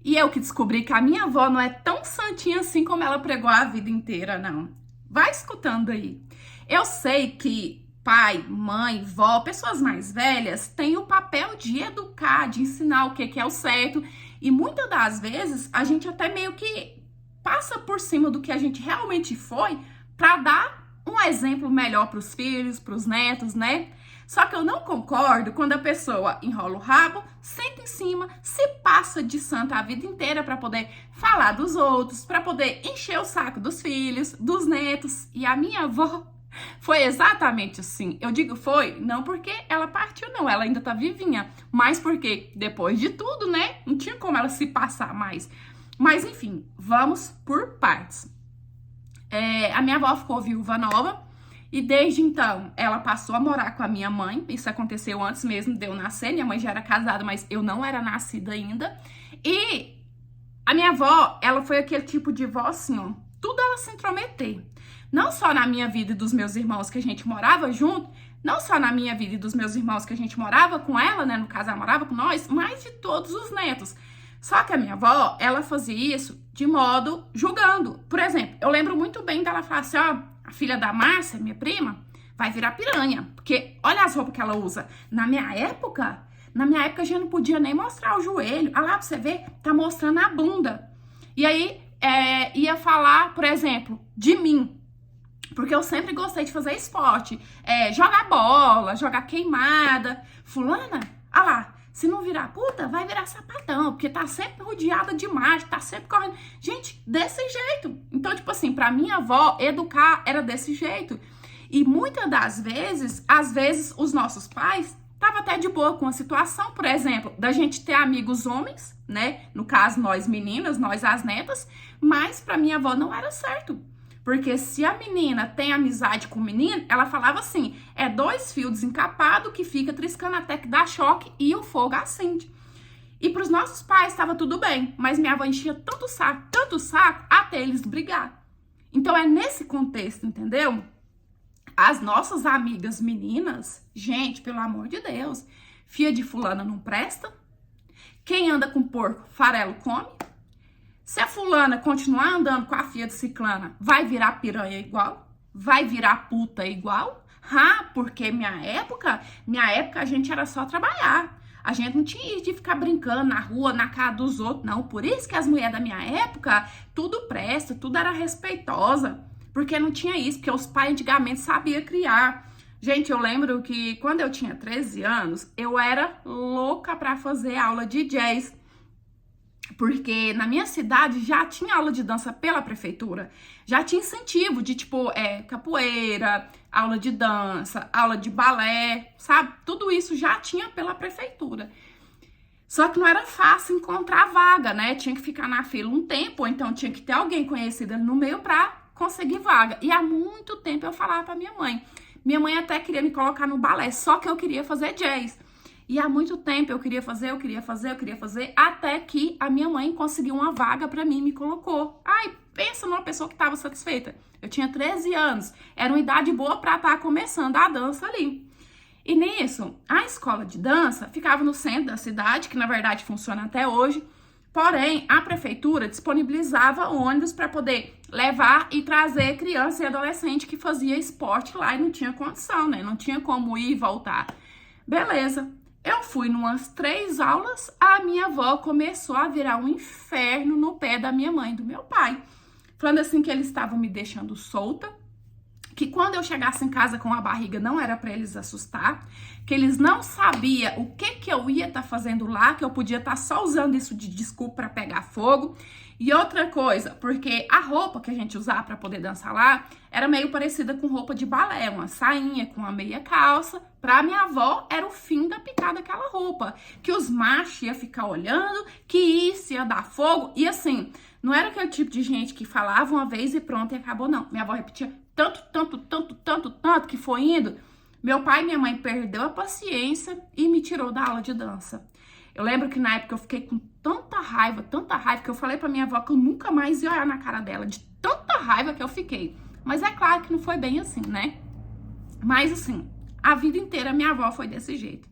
E eu que descobri que a minha avó não é tão santinha assim como ela pregou a vida inteira, não. Vai escutando aí. Eu sei que pai, mãe, vó, pessoas mais velhas têm o papel de educar, de ensinar o que é o certo. E muitas das vezes a gente até meio que passa por cima do que a gente realmente foi para dar um exemplo melhor para os filhos, para os netos, né? Só que eu não concordo quando a pessoa enrola o rabo, senta em cima, se passa de santa a vida inteira para poder falar dos outros, para poder encher o saco dos filhos, dos netos. E a minha avó foi exatamente assim. Eu digo foi, não porque ela partiu, não, ela ainda tá vivinha, mas porque depois de tudo, né, não tinha como ela se passar mais. Mas enfim, vamos por partes. A minha avó ficou viúva nova e desde então ela passou a morar com a minha mãe. Isso aconteceu antes mesmo de eu nascer. Minha mãe já era casada, mas eu não era nascida ainda. E a minha avó, ela foi aquele tipo de vó assim, ó, tudo ela se intrometer. Não só na minha vida e dos meus irmãos que a gente morava junto, não só na minha vida e dos meus irmãos que a gente morava com ela, né, no caso ela morava com nós, mas de todos os netos. Só que a minha avó, ela fazia isso de modo julgando. Por exemplo, eu lembro muito bem dela falar assim, ó, a filha da Márcia, minha prima, vai virar piranha. Porque olha as roupas que ela usa. Na minha época a gente não podia nem mostrar o joelho. Olha lá pra você ver, tá mostrando a bunda. E aí, ia falar, por exemplo, de mim. Porque eu sempre gostei de fazer esporte. Jogar bola, jogar queimada. Fulana, olha lá. Se não virar puta, vai virar sapatão, porque tá sempre rodeada de macho, tá sempre correndo. Gente, desse jeito. Então, tipo assim, pra minha avó, educar era desse jeito. E muitas das vezes, às vezes, os nossos pais estavam até de boa com a situação, por exemplo, da gente ter amigos homens, né? No caso, nós meninas, nós as netas, mas pra minha avó não era certo. Porque se a menina tem amizade com o menino, ela falava assim, é 2 fios desencapados que fica triscando até que dá choque e o fogo acende. E para os nossos pais estava tudo bem, mas minha avó enchia tanto saco, até eles brigar. Então é nesse contexto, entendeu? As nossas amigas meninas, gente, pelo amor de Deus, filha de fulana não presta. Quem anda com porco, farelo come. Se a fulana continuar andando com a filha de ciclana, vai virar piranha igual? Vai virar puta igual? Porque minha época a gente era só trabalhar. A gente não tinha isso de ficar brincando na rua, na cara dos outros, não. Por isso que as mulheres da minha época, tudo presta, tudo era respeitosa. Porque não tinha isso, porque os pais antigamente sabiam criar. Gente, eu lembro que quando eu tinha 13 anos, eu era louca pra fazer aula de jazz. Porque na minha cidade já tinha aula de dança pela prefeitura. Já tinha incentivo de, tipo, capoeira, aula de dança, aula de balé, sabe? Tudo isso já tinha pela prefeitura. Só que não era fácil encontrar vaga, né? Tinha que ficar na fila um tempo, ou então tinha que ter alguém conhecido no meio pra conseguir vaga. E há muito tempo eu falava pra minha mãe. Minha mãe até queria me colocar no balé, só que eu queria fazer jazz. E há muito tempo eu queria fazer, até que a minha mãe conseguiu uma vaga pra mim e me colocou. Ai, pensa numa pessoa que estava satisfeita. Eu tinha 13 anos, era uma idade boa pra estar começando a dança ali. E nisso, a escola de dança ficava no centro da cidade, que na verdade funciona até hoje. Porém, a prefeitura disponibilizava ônibus para poder levar e trazer criança e adolescente que fazia esporte lá e não tinha condição, né? Não tinha como ir e voltar. Beleza. Eu fui numas 3 aulas, a minha avó começou a virar um inferno no pé da minha mãe e do meu pai. Falando assim que eles estavam me deixando solta, que quando eu chegasse em casa com a barriga não era para eles assustar, que eles não sabiam o que eu ia estar fazendo lá, que eu podia estar só usando isso de desculpa para pegar fogo. E outra coisa, porque a roupa que a gente usava para poder dançar lá era meio parecida com roupa de balé, uma sainha com uma meia calça. Pra minha avó era o fim da picada aquela roupa, que os machos iam ficar olhando, que isso ia dar fogo. E assim, não era aquele tipo de gente que falava uma vez e pronto e acabou, não. Minha avó repetia tanto que foi indo. Meu pai e minha mãe perdeu a paciência e me tirou da aula de dança. Eu lembro que na época eu fiquei com tanta raiva, que eu falei pra minha avó que eu nunca mais ia olhar na cara dela, de tanta raiva que eu fiquei. Mas é claro que não foi bem assim, né? Mas assim, a vida inteira minha avó foi desse jeito.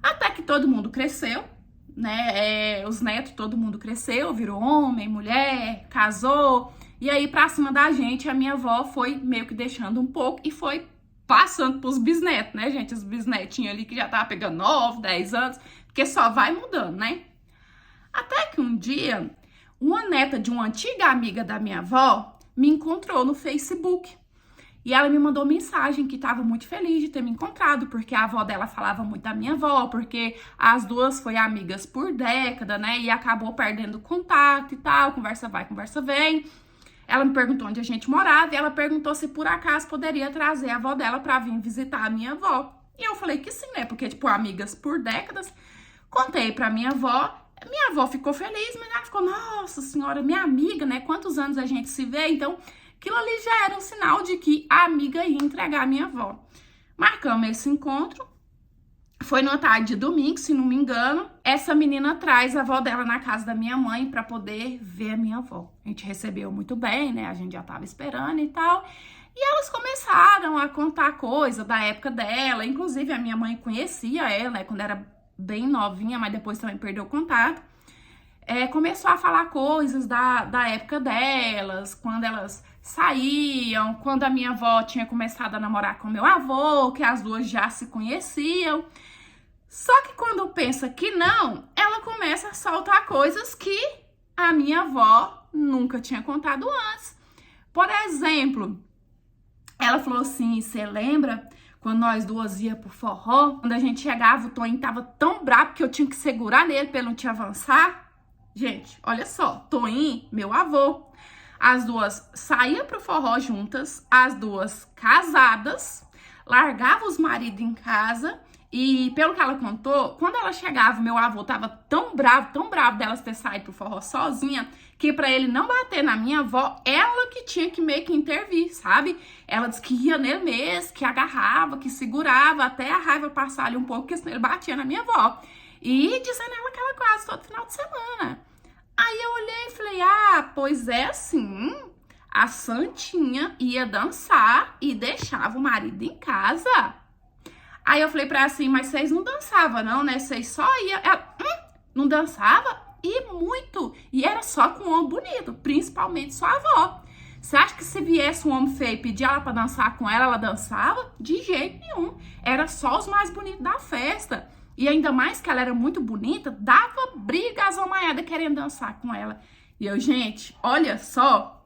Até que todo mundo cresceu, né? Os netos, todo mundo cresceu, virou homem, mulher, casou. E aí, pra cima da gente, a minha avó foi meio que deixando um pouco e foi passando pros bisnetos, né, gente? Os bisnetinhos ali que já tava pegando 9, 10 anos, porque só vai mudando, né? Até que um dia, uma neta de uma antiga amiga da minha avó me encontrou no Facebook. E ela me mandou mensagem que estava muito feliz de ter me encontrado, porque a avó dela falava muito da minha avó, porque as duas foi amigas por década, né? E acabou perdendo contato e tal, conversa vai, conversa vem. Ela me perguntou onde a gente morava e ela perguntou se por acaso poderia trazer a avó dela para vir visitar a minha avó. E eu falei que sim, né? Porque, tipo, amigas por décadas. Contei pra minha avó ficou feliz, mas ela ficou, nossa senhora, minha amiga, né? Quantos anos a gente se vê? Então, aquilo ali já era um sinal de que a amiga ia entregar a minha avó. Marcamos esse encontro. Foi numa tarde de domingo, se não me engano. Essa menina traz a avó dela na casa da minha mãe para poder ver a minha avó. A gente recebeu muito bem, né? A gente já tava esperando e tal. E elas começaram a contar coisa da época dela. Inclusive, a minha mãe conhecia ela, né? Quando era bem novinha, mas depois também perdeu o contato. Começou a falar coisas da época delas, quando elas saíam, quando a minha avó tinha começado a namorar com meu avô, que as duas já se conheciam. Só que quando pensa que não, ela começa a soltar coisas que a minha avó nunca tinha contado antes. Por exemplo, ela falou assim, você lembra quando nós duas ia pro forró? Quando a gente chegava, o Toninho tava tão bravo que eu tinha que segurar nele pra ele não te avançar. Gente, olha só, Toninho, meu avô. As duas saíam pro forró juntas, as duas casadas, largavam os maridos em casa e, pelo que ela contou, quando ela chegava, meu avô tava tão bravo delas ter saído pro forró sozinha, que pra ele não bater na minha avó, ela que tinha que meio que intervir, sabe? Ela disse que ia nele mesmo, que agarrava, que segurava, até a raiva passar ali um pouco, porque senão ele batia na minha avó. E dizendo ela que ela quase todo final de semana. Aí eu olhei e falei, pois é assim, a Santinha ia dançar e deixava o marido em casa. Aí eu falei pra ela assim, mas vocês não dançavam não, né? Vocês só iam... Ela, não dançava? E muito. E era só com um homem bonito, principalmente sua avó. Você acha que se viesse um homem feio e pedir ela pra dançar com ela, ela dançava? De jeito nenhum. Era só os mais bonitos da festa. E ainda mais que ela era muito bonita, dava briga às homaiadas querendo dançar com ela. E eu, gente, olha só.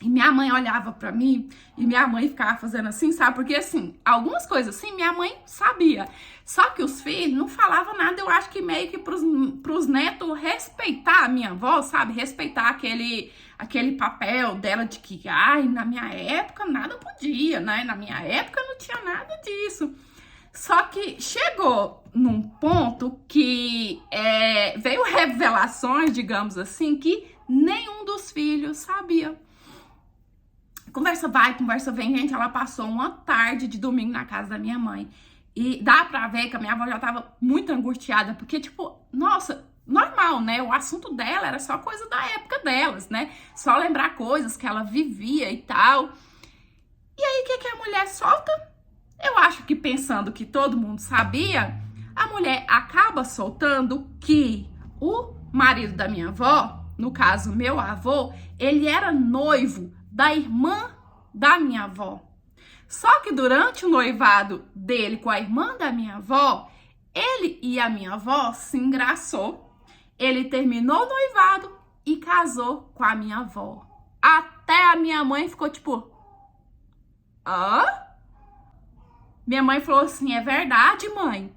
E minha mãe olhava pra mim e minha mãe ficava fazendo assim, sabe? Porque assim, algumas coisas assim, minha mãe sabia. Só que os filhos não falavam nada, eu acho que meio que pros netos respeitar a minha avó, sabe? Respeitar aquele papel dela de que, na minha época nada podia, né? Na minha época não tinha nada disso. Só que chegou num ponto que veio revelações, digamos assim, que nenhum dos filhos sabia. Conversa vai, conversa vem, gente, ela passou uma tarde de domingo na casa da minha mãe. E dá pra ver que a minha avó já tava muito angustiada, porque, tipo, nossa, normal, né? O assunto dela era só coisa da época delas, né? Só lembrar coisas que ela vivia e tal. E aí, o que a mulher solta? Eu acho que pensando que todo mundo sabia, a mulher acaba soltando que o marido da minha avó, no caso, meu avô, ele era noivo da irmã da minha avó. Só que durante o noivado dele com a irmã da minha avó, ele e a minha avó se engraçou. Ele terminou o noivado e casou com a minha avó. Até a minha mãe ficou tipo... Minha mãe falou assim, é verdade, mãe?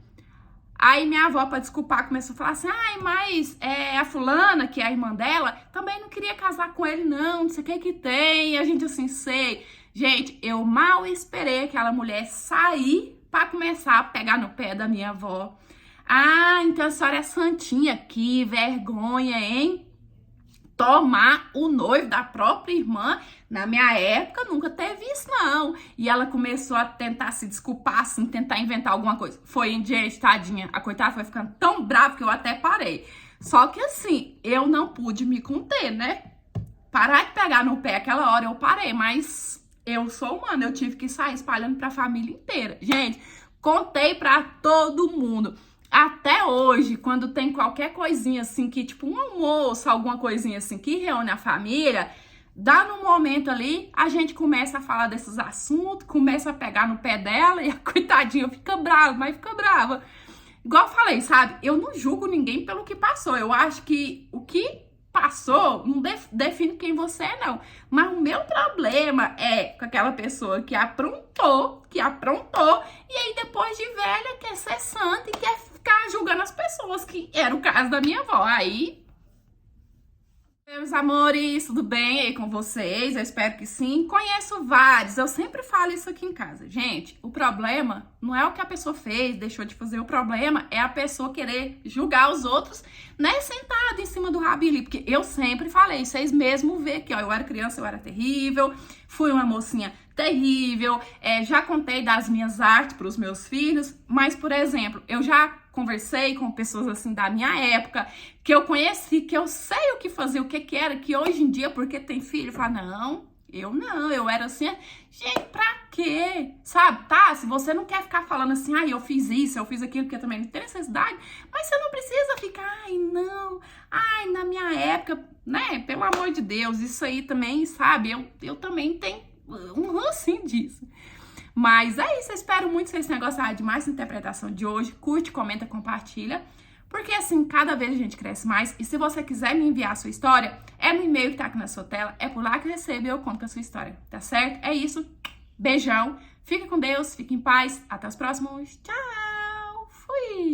Aí minha avó, pra desculpar, começou a falar assim, mas a fulana, que é a irmã dela, também não queria casar com ele não sei o que tem. E a gente assim, sei. Gente, eu mal esperei aquela mulher sair pra começar a pegar no pé da minha avó. Então a senhora é santinha, que vergonha, hein? Tomar o noivo da própria irmã, na minha época, nunca teve isso, não. E ela começou a tentar se desculpar, assim, tentar inventar alguma coisa. Foi, gente, tadinha, a coitada foi ficando tão brava que eu até parei. Só que, assim, eu não pude me conter, né? Parar de pegar no pé aquela hora, eu parei, mas eu sou humana, eu tive que sair espalhando pra família inteira. Gente, contei pra todo mundo. Até hoje, quando tem qualquer coisinha assim, que tipo um almoço, alguma coisinha assim, que reúne a família, dá no momento ali, a gente começa a falar desses assuntos, começa a pegar no pé dela e a coitadinha fica brava, mas fica brava. Igual eu falei, sabe? Eu não julgo ninguém pelo que passou. Eu acho que o que passou não define quem você é, não. Mas o meu problema é com aquela pessoa que aprontou, e aí depois de velha quer ser santa e quer ficar julgando as pessoas, que era o caso da minha avó. Aí, meus amores, tudo bem aí com vocês? Eu espero que sim. Conheço vários, eu sempre falo isso aqui em casa. Gente, o problema não é o que a pessoa fez, deixou de fazer. O problema é a pessoa querer julgar os outros, né, sentado em cima do rabili. Porque eu sempre falei, vocês mesmo vê que, ó, eu era criança, eu era terrível, fui uma mocinha terrível, já contei das minhas artes para os meus filhos, mas, por exemplo, eu já conversei com pessoas assim da minha época, que eu conheci, que eu sei o que fazer, o que era, que hoje em dia, porque tem filho, fala, não, eu era assim, gente, pra quê? Sabe, tá? Se você não quer ficar falando assim, ai, eu fiz isso, eu fiz aquilo, porque eu também não tenho necessidade, mas você não precisa ficar, ai, não, ai, na minha época, né, pelo amor de Deus, isso aí também, sabe, eu também tenho um rancinho disso. Mas é isso, eu espero muito que vocês tenham gostado de mais interpretação de hoje. Curte, comenta, compartilha. Porque assim, cada vez a gente cresce mais. E se você quiser me enviar a sua história, é no e-mail que tá aqui na sua tela. É por lá que eu recebo e eu conto a sua história, tá certo? É isso. Beijão. Fique com Deus, fique em paz. Até os próximos. Tchau. Fui.